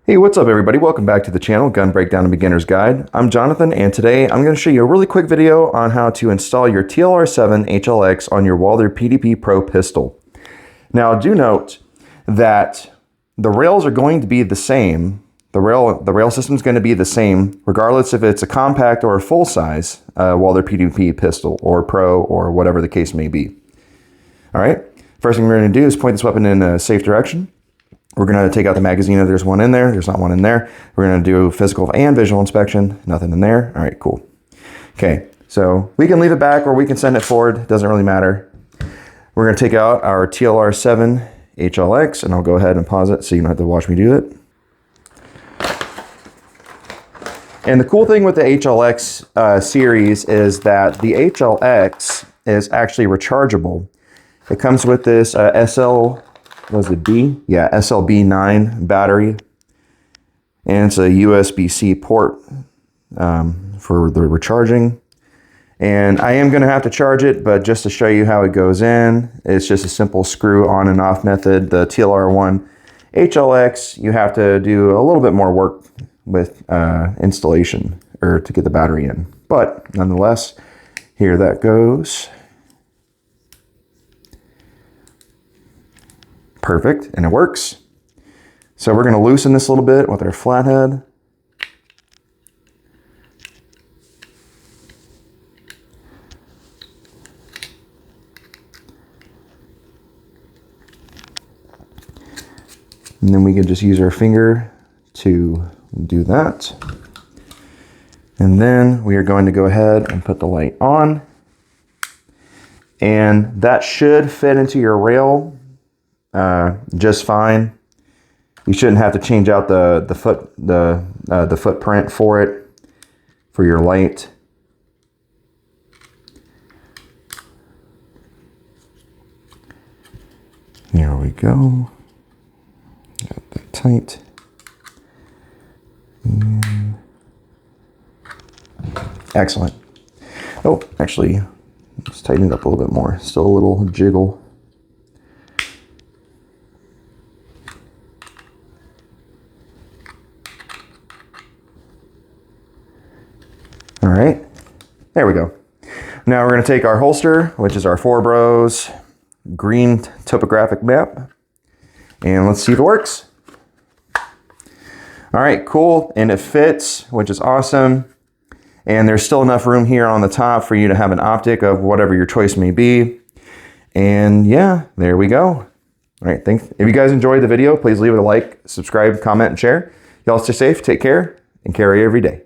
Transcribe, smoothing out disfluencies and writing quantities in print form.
Hey, what's up everybody? Welcome back to the channel, Gun Breakdown and Beginner's Guide. I'm Jonathan, and today I'm going to show you a really quick video on how to install your TLR-7 HLX on your Walther PDP Pro pistol. Now, do note that the rails are going to be the same. The rail system is going to be the same regardless if it's a compact or a full-size Walther PDP pistol or Pro or whatever the case may be. All right, first thing we're going to do is point this weapon in a safe direction. We're going to take out the magazine if there's one in there. There's not one in there. We're going to do physical and visual inspection. Nothing in there. All right, cool. Okay, so we can leave it back or we can send it forward. Doesn't really matter. We're going to take out our TLR-7 HLX, and I'll go ahead and pause it so you don't have to watch me do it. And the cool thing with the HLX series is that the HLX is actually rechargeable. It comes with this SLB9 battery, and it's a USB-C port for the recharging. And I am going to have to charge it, but just to show you how it goes in, it's just a simple screw on and off method. The TLR-1 HLX, you have to do a little bit more work with installation or to get the battery in, but nonetheless, here that goes. Perfect, and it works. So we're going to loosen this a little bit with our flathead. And then we can just use our finger to do that. And then we are going to go ahead and put the light on. And that should fit into your rail just fine. You shouldn't have to change out the footprint for it, for your light. Here we go. Got that tight. And excellent. Oh, actually, let's tighten it up a little bit more. Still a little jiggle. All right, there we go. Now we're going to take our holster, which is our 4 Bros green topographic map, and let's see if it works. All right, cool, and it fits, which is awesome. And there's still enough room here on the top for you to have an optic of whatever your choice may be. And yeah, there we go. All right, thanks. If you guys enjoyed the video, please leave it a like, subscribe, comment, and share. Y'all stay safe, take care, and carry every day.